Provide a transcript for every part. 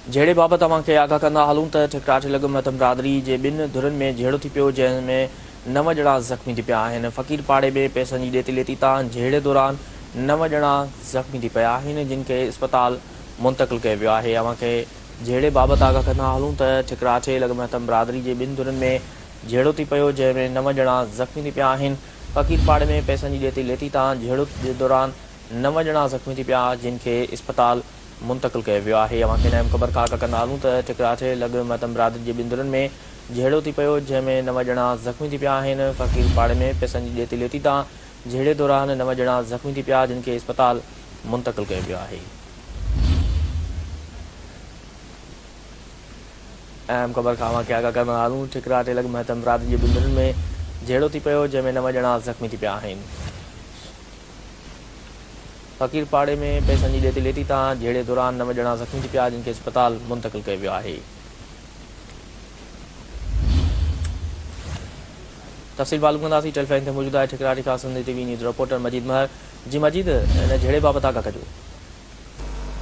जहिड़े बाबति तव्हांखे आगाह कंदा हलूं त ठिकराठे लॻ मतिलबु बिरादरी जे ॿिनि धुरनि में जहिड़ो थी पियो जंहिंमें 9 ॼणा ज़ख़्मी थी पिया आहिनि। फ़क़ीर पाड़े में पैसनि जी ॾेती लेती तां जहिड़े दौरान 9 ॼणा ज़ख़्मी थी पिया आहिनि जिन खे अस्पताल मुंतक़िल कयो वियो आहे। तव्हांखे जहिड़े बाबति आगाह कंदा हलूं त ठिकराठे लॻ मतिलबु बिरादरी जे ॿिनि धुरनि में जहिड़ो थी पियो जंहिंमें 9 ॼणा ज़ख़्मी थी पिया आहिनि। फ़क़ीर पाड़े में पैसनि जी ॾेती लेती तां जहिड़ो जे दौरान 9 ॼणा ज़ख़्मी थी पिया जिन खे अस्पताल मुंतक़िल कयो वियो आहे। तव्हांखे अहम ख़बर खां आगाह कंदा हलूं त ठिकराठे लॻ मतिलबु बिरादरी जे ॿिनि धुरनि में जहिड़ो थी पियो जंहिंमें 9 ॼणा ज़ख़्मी थी पिया आहिनि। फ़क़ीर पाड़े में पैसनि जी ॾेती लेती तां जहिड़े दौरान 9 ॼणा ज़ख़्मी थी पिया जिन खे अस्पताल मुंतक़िल कयो वियो आहे। अहम ख़बर खां आगाह कंदा हलूं ठिकराठे लॻ मतिलबु बिरादरी जे ॿिनि धुरनि में जहिड़ो थी पियो जंहिंमें 9 ॼणा ज़ख़्मी थी पिया आहिनि। फ़क़ीर पाड़े में पैसनि जी ॾेती लेती तां जहिड़े दौरान 9 ॼणा ज़ख़्मी थी पिया जिन खे अस्पताल मुंतक़िल कयो वियो आहे। तफ़सील मालूम कंदासीं। टेलीफोन ते मौजूदु आहे ठिकराठे खां सिंधी टीवी न्यूज़ रिपोर्टर मजीद महर। जी मजीद, इन जहिड़े बाबति आगाह कजो।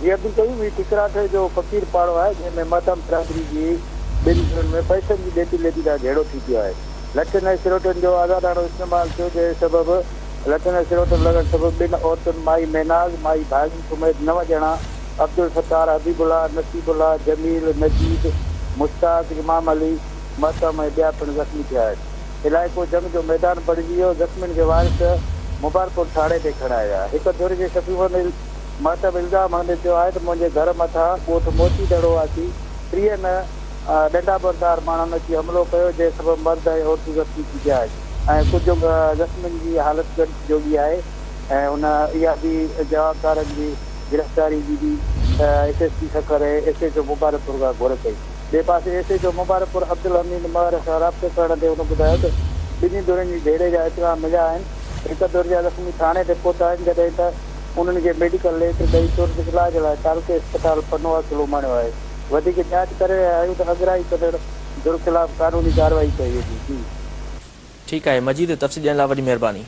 जी अब्दुल कयूं ही ठिकराठे जो फ़क़ीर पाड़ो आहे जंहिंमें मध्यम बिरादरी जी ॿिनि धुरनि में पैसनि जी ॾेती लेती तां जहिड़ो थी पियो आहे। लटनि ऐं सिरोटनि जो आज़ादाणो इस्तेमालु थियो जंहिं सबबु लटनि ऐं सिरोटनि लॻण सबबु ॿिनि औरतुनि माई मेनाज़ माई भागी समेत 9 ॼणा अब्दुल सत्तार हबीबुल्ला नसीबुल्ला जमील नजीद मुश्ताक इमाम अली महतम ऐं ॿिया पिणु ज़ख़्मी थिया आहिनि। इलाइक़ो जंग जो मैदान बणिजी वियो। ज़ख़्मियुनि खे वारिस मुबारकपुर थाणे ते खणाया। हिकु धुर जे शफ़ीउनि महतब इल्ज़ाम हणंदे चयो आहे त मुंहिंजे घर मथां ॻोठ मोती दड़ो अची 30 ॾंडा बरदार माण्हुनि अची हमलो कयो जंहिं सबबु मर्द ऐं औरतूं ज़ख़्मी थी विया आहिनि ऐं कुझु ज़ख़्मियुनि जी हालत गंभीर जोगी आहे ऐं हुन इहा बि जवाबदारनि जी गिरफ़्तारी जी बि SSP सखर ऐं SHO मुबारकपुर खां घुर कई। ॿिए पासे SHO मुबारकपुर अब्दुल हमीद महर सां राब्तो करण ते हुन ॿुधायो त ॿिन्ही धुरनि जी ढेरे जा इतला मिलिया आहिनि। हिकु धुर जा ज़ख़्मी थाणे ते पहुता आहिनि जॾहिं त उन्हनि खे मेडिकल लेटर ॾेई तुरत इलाज लाइ तालुके अस्पताल पनवा किलो माणियो आहे। वधीक जांच करे रहिया आहियूं त अॻिराई कंदड़ धुर ख़िलाफ़ कानूनी कार्रवाई कई वेंदी। ठीकु आहे मजीद, तफ़सील ॾियण लाइ वॾी महिरबानी।